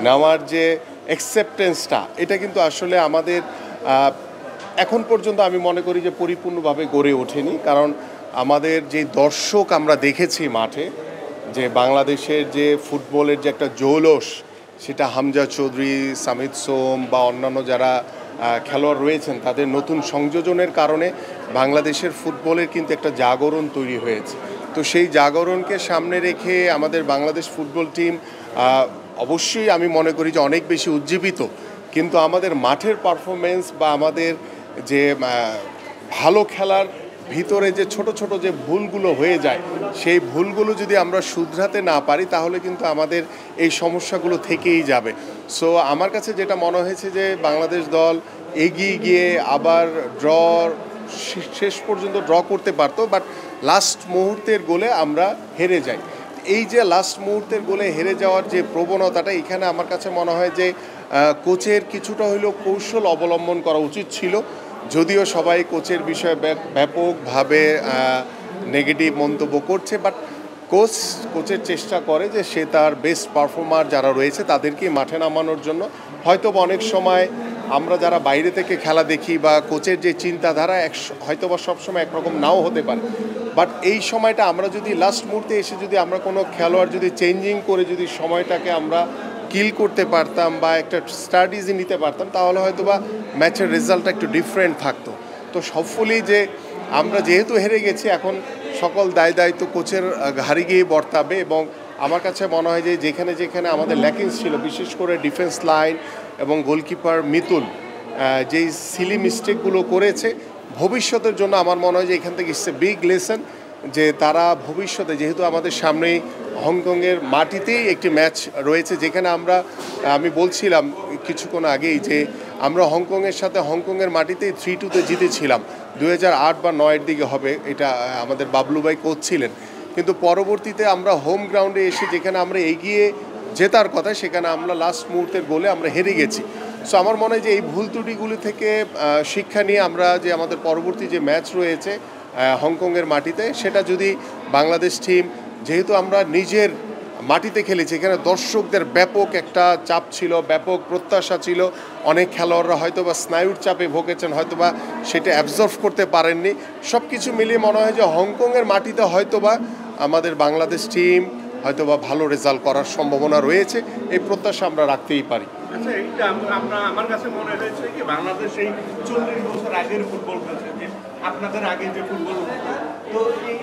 নেওয়ার যে অ্যাকসেপ্টেন্সটা, এটা কিন্তু আসলে আমাদের এখন পর্যন্ত আমি মনে করি যে পরিপূর্ণভাবে গড়ে ওঠেনি। কারণ আমাদের যে দর্শক আমরা দেখেছি মাঠে, যে বাংলাদেশের যে ফুটবলের যে একটা জৌলস, সেটা হামজা চৌধুরী, সামিদ সোম বা অন্যান্য যারা খেলোয়াড় রয়েছেন তাদের নতুন সংযোজনের কারণে বাংলাদেশের ফুটবলের কিন্তু একটা জাগরণ তৈরি হয়েছে। তো সেই জাগরণকে সামনে রেখে আমাদের বাংলাদেশ ফুটবল টিম অবশ্যই আমি মনে করি যে অনেক বেশি উজ্জীবিত, কিন্তু আমাদের মাঠের পারফরমেন্স বা আমাদের যে ভালো খেলার ভিতরে যে ছোট ছোট যে ভুলগুলো হয়ে যায়, সেই ভুলগুলো যদি আমরা শুধরাতে না পারি তাহলে কিন্তু আমাদের এই সমস্যাগুলো থেকেই যাবে। সো আমার কাছে যেটা মনে হয়েছে যে বাংলাদেশ দল এগিয়ে গিয়ে আবার শেষ পর্যন্ত ড্র করতে পারতো, বাট লাস্ট মুহূর্তের গোলে আমরা হেরে যাই। এই যে লাস্ট মুহূর্তের গোলে হেরে যাওয়ার যে প্রবণতাটা, এখানে আমার কাছে মনে হয় যে কোচের কিছুটা হলেও কৌশল অবলম্বন করা উচিত ছিল। যদিও সবাই কোচের বিষয়ে ব্যাপকভাবে নেগেটিভ মন্তব্য করছে, বাট কোচের চেষ্টা করে যে সে তার বেস্ট পারফর্মার যারা রয়েছে তাদেরকেই মাঠে নামানোর জন্য। হয়তো অনেক সময় আমরা যারা বাইরে থেকে খেলা দেখি বা কোচের যে চিন্তাধারা হয়তো বা সবসময় একরকম নাও হতে পারে, বাট এই সময়টা আমরা যদি লাস্ট মুহূর্তে এসে যদি আমরা কোনো খেলোয়াড় যদি চেঞ্জিং করে যদি সময়টাকে আমরা কিল করতে পারতাম বা একটা স্ট্র্যাটেজি নিতে পারতাম, তাহলে হয়তো বা ম্যাচের রেজাল্টটা একটু ডিফারেন্ট থাকতো। তো সবফুলি যে আমরা যেহেতু হেরে গেছি, এখন সকল দায়িত্ব কোচের ঘাড়ে গিয়ে বর্তাবে। এবং আমার কাছে মনে হয় যে যেখানে যেখানে আমাদের ল্যাকিংস ছিল, বিশেষ করে ডিফেন্স লাইন এবং গোলকিপার মিতুল যেই সিলি মিস্টেকগুলো করেছে, ভবিষ্যতের জন্য আমার মনে হয় যে এখান থেকে ইটস এ বিগ লেসন, যে তারা ভবিষ্যতে, যেহেতু আমাদের সামনেই হংকংয়ের মাটিতেই একটি ম্যাচ রয়েছে, যেখানে আমি বলছিলাম কিছুক্ষণ আগেই যে আমরা হংকংয়ের সাথে হংকংয়ের মাটিতেই 3-2 জিতেছিলাম। 2008 বা 2009 দিকে হবে, এটা আমাদের বাবলু ভাই কোচ ছিলেন। কিন্তু পরবর্তীতে আমরা হোম গ্রাউন্ডে এসে যেখানে আমরা এগিয়ে জেতার কথা, সেখানে আমরা লাস্ট মুহূর্তের গোলে আমরা হেরে গেছি। সো আমার মনে হয় যে এই ভুল ত্রুটিগুলি থেকে শিক্ষা নিয়ে আমরা যে আমাদের পরবর্তী যে ম্যাচ রয়েছে হংকংয়ের মাটিতে, সেটা যদি বাংলাদেশ টিম, যেহেতু আমরা নিজের মাটিতে খেলেছি, এখানে দর্শকদের ব্যাপক একটা চাপ ছিল, ব্যাপক প্রত্যাশা ছিল, অনেক খেলোয়াড়রা হয়তো বা স্নায়ুর চাপে ভুগেছেন, হয়তো বা সেটা অ্যাবজর্ভ করতে পারেননি। সব কিছু মিলিয়ে মনে হয় যে হংকংয়ের মাটিতে হয়তো বা আমাদের বাংলাদেশ টিম হয়তো বা ভালো রেজাল্ট করার সম্ভাবনা রয়েছে, এই প্রত্যাশা আমরা রাখতেই পারি। আচ্ছা, এইটা আমার কাছে মনে হয়েছে কি বাংলাদেশ এই 40 বছর আগের ফুটবল খেলছে, যে আপনাদের আগে যে ফুটবল হতো, তো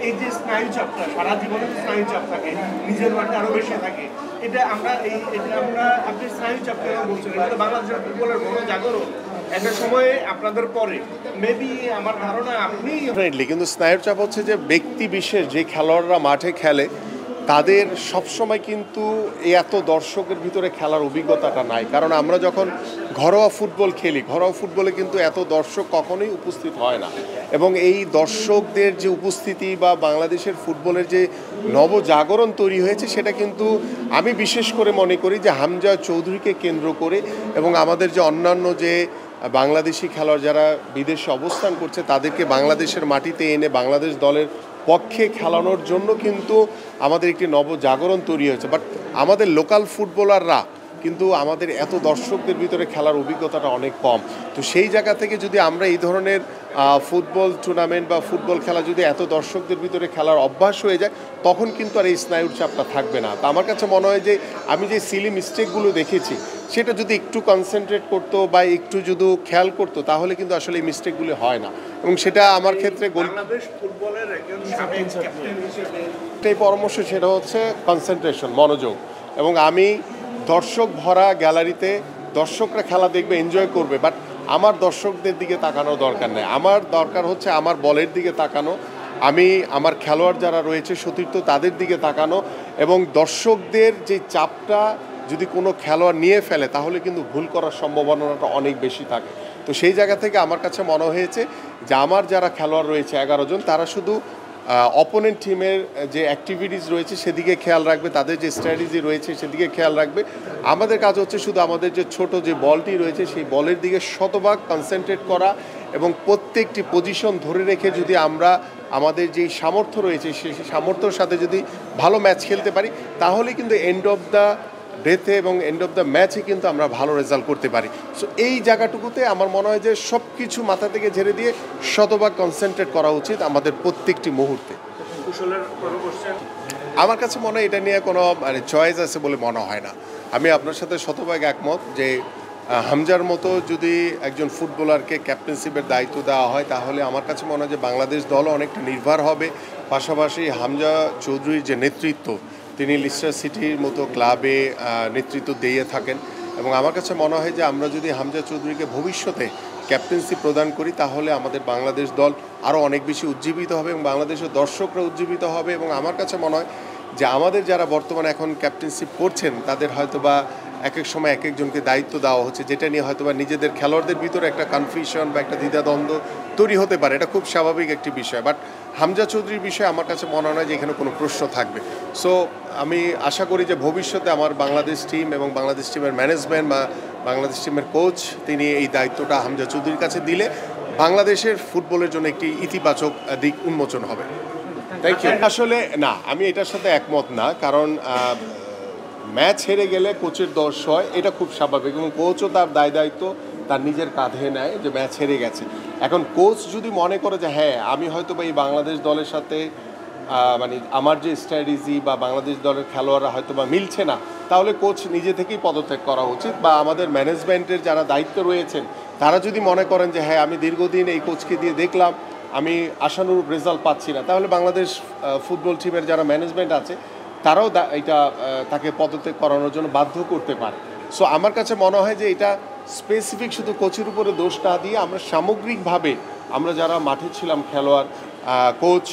এই যে স্নায়ু চাপটা, সারা জীবনে স্নায়ু চাপ থাকে, নিজের মাঠে আরো বেশি থাকে, এটা আমরা আপনি স্নায়ু চাপ কেন বলছেন? এটা বাংলাদেশের ফুটবলের বড় জাগরণ একটা সময়ে আপনাদের পরে, মেবি আমার ধারণা আপনি কিন্তু স্নায়ুর চাপ হচ্ছে যে ব্যক্তি বিশেষ যে খেলোয়াড়রা মাঠে খেলে তাদের সবসময় কিন্তু এত দর্শকের ভিতরে খেলার অভিজ্ঞতাটা নাই। কারণ আমরা যখন ঘরোয়া ফুটবল খেলি, ঘরোয়া ফুটবলে কিন্তু এত দর্শক কখনোই উপস্থিত হয় না। এবং এই দর্শকদের যে উপস্থিতি বা বাংলাদেশের ফুটবলের যে নবজাগরণ তৈরি হয়েছে, সেটা কিন্তু আমি বিশেষ করে মনে করি যে হামজা চৌধুরীকে কেন্দ্র করে এবং আমাদের যে অন্যান্য যে বাংলাদেশি খেলোয়াড় যারা বিদেশে অবস্থান করছে, তাদেরকে বাংলাদেশের মাটিতে এনে বাংলাদেশ দলের পক্ষে খেলানোর জন্য কিন্তু আমাদের একটি নবজাগরণ তৈরি হয়েছে। বাট আমাদের লোকাল ফুটবলাররা কিন্তু আমাদের এত দর্শকদের ভিতরে খেলার অভিজ্ঞতাটা অনেক কম। তো সেই জায়গা থেকে যদি আমরা এই ধরনের ফুটবল টুর্নামেন্ট বা ফুটবল খেলা যদি এত দর্শকদের ভিতরে খেলার অভ্যাস হয়ে যায়, তখন কিন্তু আর এই স্নায়ুর চাপটা থাকবে না। তো আমার কাছে মনে হয় যে আমি যে সিলি মিস্টেকগুলো দেখেছি, সেটা যদি একটু কনসেন্ট্রেট করতো বা একটু যদি খেয়াল করতো, তাহলে কিন্তু আসলে এই মিস্টেকগুলি হয় না। এবং সেটা আমার ক্ষেত্রে বাংলাদেশ ফুটবলের একজন সাবেক ক্যাপ্টেন হিসেবে এই পরামর্শ, সেটা হচ্ছে কনসেন্ট্রেশন, মনোযোগ। এবং আমি দর্শক ভরা গ্যালারিতে দর্শকরা খেলা দেখবে, এনজয় করবে, বাট আমার দর্শকদের দিকে তাকানোর দরকার নেই। আমার দরকার হচ্ছে আমার বলের দিকে তাকানো, আমি আমার খেলোয়াড় যারা রয়েছে সতীর্থ তাদের দিকে তাকানো। এবং দর্শকদের যে চাপটা যদি কোনো খেলোয়াড় নিয়ে ফেলে, তাহলে কিন্তু ভুল করার সম্ভাবনাটা অনেক বেশি থাকে। তো সেই জায়গা থেকে আমার কাছে মনে হয়েছে যে আমার যারা খেলোয়াড় রয়েছে 11 জন, তারা শুধু অপোনেন্ট টিমের যে অ্যাক্টিভিটিস রয়েছে সেদিকে খেয়াল রাখবে, তাদের যে স্ট্র্যাটেজি রয়েছে সেদিকে খেয়াল রাখবে। আমাদের কাজ হচ্ছে শুধু আমাদের যে ছোট যে বলটি রয়েছে সেই বলের দিকে শতভাগ কনসেন্ট্রেট করা এবং প্রত্যেকটি পজিশন ধরে রেখে যদি আমরা আমাদের যেই সামর্থ্য রয়েছে সেই সামর্থ্যর সাথে যদি ভালো ম্যাচ খেলতে পারি, তাহলে কিন্তু এন্ড অফ দ্য ডেতে এবং এন্ড অফ দ্য ম্যাচে কিন্তু আমরা ভালো রেজাল্ট করতে পারি। সো এই জায়গাটুকুতে আমার মনে হয় যে সব কিছু মাথা থেকে ঝেড়ে দিয়ে শতভাগ কনসেন্ট্রেট করা উচিত আমাদের প্রত্যেকটি মুহূর্তে। আমার কাছে মনে হয় এটা নিয়ে কোনো চয়েস আছে বলে মনে হয় না। আমি আপনার সাথে শতভাগ একমত যে হামজার মতো যদি একজন ফুটবলারকে ক্যাপ্টেনশিপের দায়িত্ব দেওয়া হয় তাহলে আমার কাছে মনে হয় যে বাংলাদেশ দলও অনেকটা নির্ভর হবে। পাশাপাশি হামজা চৌধুরীর যে নেতৃত্ব, তিনি লিস্টার সিটির মতো ক্লাবে নেতৃত্ব দিয়ে থাকেন এবং আমার কাছে মনে হয় যে আমরা যদি হামজা চৌধুরীকে ভবিষ্যতে ক্যাপ্টেন্সি প্রদান করি তাহলে আমাদের বাংলাদেশ দল আরও অনেক বেশি উজ্জীবিত হবে এবং বাংলাদেশের দর্শকরা উজ্জীবিত হবে। এবং আমার কাছে মনে হয় যে আমাদের যারা বর্তমানে এখন ক্যাপ্টেনশিপ করছেন তাদের হয়তোবা এক এক সময় এক একজনকে দায়িত্ব দেওয়া হচ্ছে, যেটা নিয়ে হয়তোবা নিজেদের খেলোয়াড়দের ভিতরে একটা কনফিউশন বা একটা দ্বিধাদ্বন্দ্ব তৈরি হতে পারে। এটা খুব স্বাভাবিক একটি বিষয়। বাট হামজা চৌধুরীর বিষয়ে আমার কাছে মনে হয় যে এখানে কোনো প্রশ্ন থাকবে। সো আমি আশা করি যে ভবিষ্যতে আমার বাংলাদেশ টিম এবং বাংলাদেশ টিমের ম্যানেজমেন্ট বা বাংলাদেশ টিমের কোচ তিনি এই দায়িত্বটা হামজা চৌধুরীর কাছে দিলে বাংলাদেশের ফুটবলের জন্য একটি ইতিবাচক দিক উন্মোচন হবে। Thank you. আসলে না, আমি এটার সাথে একমত না, কারণ ম্যাচ হেরে গেলে কোচের দোষ হয়, এটা খুব স্বাভাবিক এবং কোচও তার দায়িত্ব তার নিজের কাঁধে নেয় যে ম্যাচ হেরে গেছে। এখন কোচ যদি মনে করে যে হ্যাঁ আমি হয়তো বা এই বাংলাদেশ দলের সাথে মানে আমার যে স্ট্র্যাটেজি বা বাংলাদেশ দলের খেলোয়াড়রা হয়তো বা মিলছে না, তাহলে কোচ নিজে থেকেই পদত্যাগ করা উচিত। বা আমাদের ম্যানেজমেন্টের যারা দায়িত্ব রয়েছেন তারা যদি মনে করেন যে হ্যাঁ আমি দীর্ঘদিন এই কোচকে দিয়ে দেখলাম আমি আশানুরূপ রেজাল্ট পাচ্ছি না, তাহলে বাংলাদেশ ফুটবল টিমের যারা ম্যানেজমেন্ট আছে তারাও এটা তাকে পদত্যাগ করানোর জন্য বাধ্য করতে পারে। সো আমার কাছে মনে হয় যে এটা স্পেসিফিক শুধু কোচের উপরে দোষ না দিয়ে আমরা সামগ্রিকভাবে আমরা যারা মাঠে ছিলাম খেলোয়াড়, কোচ,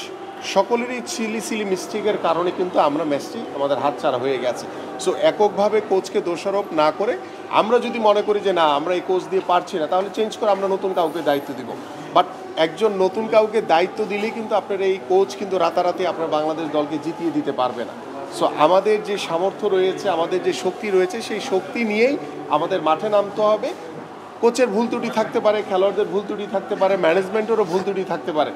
সকলেরই সিলি মিস্টেকের কারণে কিন্তু আমরা ম্যাচটি আমাদের হাতছাড়া হয়ে গেছে। সো এককভাবে কোচকে দোষারোপ না করে আমরা যদি মনে করি যে না আমরা এই কোচ দিয়ে পারছি না, তাহলে চেঞ্জ করে আমরা নতুন কাউকে দায়িত্ব দিব। বাট একজন নতুন কাউকে দায়িত্ব দিলেই কিন্তু আপনার এই কোচ কিন্তু রাতারাতি আপনার বাংলাদেশ দলকে জিতিয়ে দিতে পারবে না। সো আমাদের যে সামর্থ্য রয়েছে, আমাদের যে শক্তি রয়েছে, সেই শক্তি নিয়েই আমাদের মাঠে নামতে হবে। কোচের ভুল ত্রুটি থাকতে পারে, খেলোয়াড়দের ভুল ত্রুটি থাকতে পারে, ম্যানেজমেন্টেরও ভুল ত্রুটি থাকতে পারে।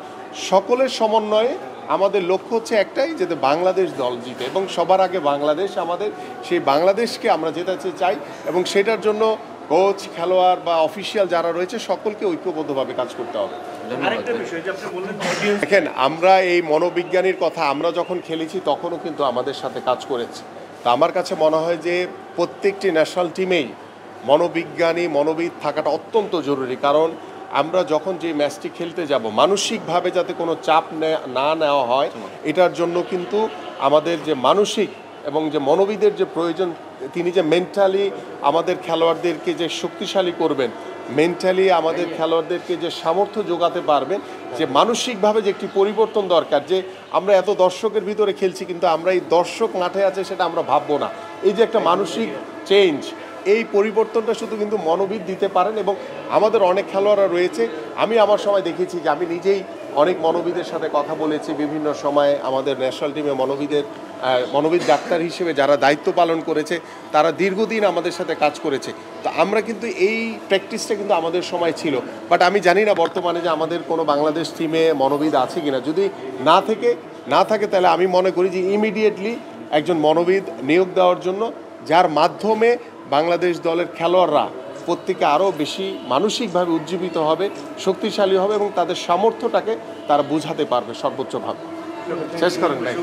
সকলের সমন্বয়ে আমাদের লক্ষ্য হচ্ছে একটাই, যাতে বাংলাদেশ দল জিতে এবং সবার আগে বাংলাদেশ আমাদের, সেই বাংলাদেশকে আমরা জেতাতে চাই এবং সেটার জন্য কোচ, খেলোয়াড় বা অফিসিয়াল যারা রয়েছে সকলকে ঐক্যবদ্ধভাবে কাজ করতে হবে। দেখেন, আমরা এই মনোবিজ্ঞানীর কথা আমরা যখন খেলেছি তখনও কিন্তু আমাদের সাথে কাজ করেছে। তো আমার কাছে মনে হয় যে প্রত্যেকটি ন্যাশনাল টিমেই মনোবিদ থাকাটা অত্যন্ত জরুরি। কারণ আমরা যখন যে ম্যাচটি খেলতে যাব মানসিকভাবে যাতে কোনো চাপ না নেওয়া হয়, এটার জন্য কিন্তু আমাদের যে মানসিক এবং যে মনোবিদের যে প্রয়োজন, তিনি যে মেন্টালি আমাদের খেলোয়াড়দেরকে যে শক্তিশালী করবেন, মেন্টালি আমাদের খেলোয়াড়দেরকে যে সামর্থ্য যোগাতে পারবেন, যে মানসিকভাবে যে একটি পরিবর্তন দরকার, যে আমরা এত দর্শকের ভিতরে খেলছি কিন্তু আমরা এই দর্শক মাঠে আছে সেটা আমরা ভাববো না, এই যে একটা মানসিক চেঞ্জ, এই পরিবর্তনটা শুধু কিন্তু মনোবিদ দিতে পারেন। এবং আমাদের অনেক খেলোয়াড়রা রয়েছে, আমি আমার সময় দেখেছি যে আমি নিজেই অনেক মনোবিদের সাথে কথা বলেছি বিভিন্ন সময়। আমাদের ন্যাশনাল টিমে মনোবিদ ডাক্তার হিসেবে যারা দায়িত্ব পালন করেছে তারা দীর্ঘদিন আমাদের সাথে কাজ করেছে। তো আমরা কিন্তু এই প্র্যাকটিসটা কিন্তু আমাদের সময় ছিল। বাট আমি জানি না বর্তমানে যে আমাদের কোনো বাংলাদেশ টিমে মনোবিদ আছে কিনা। যদি না থাকে তাহলে আমি মনে করি যে ইমিডিয়েটলি একজন মনোবিদ নিয়োগ দেওয়ার জন্য, যার মাধ্যমে বাংলাদেশ দলের খেলোয়াড়রা প্রত্যেকে আরও বেশি মানসিকভাবে উজ্জীবিত হবে, শক্তিশালী হবে এবং তাদের সামর্থ্যটাকে তারা বোঝাতে পারবে সর্বোচ্চভাবে। শেষ করেন ভাই।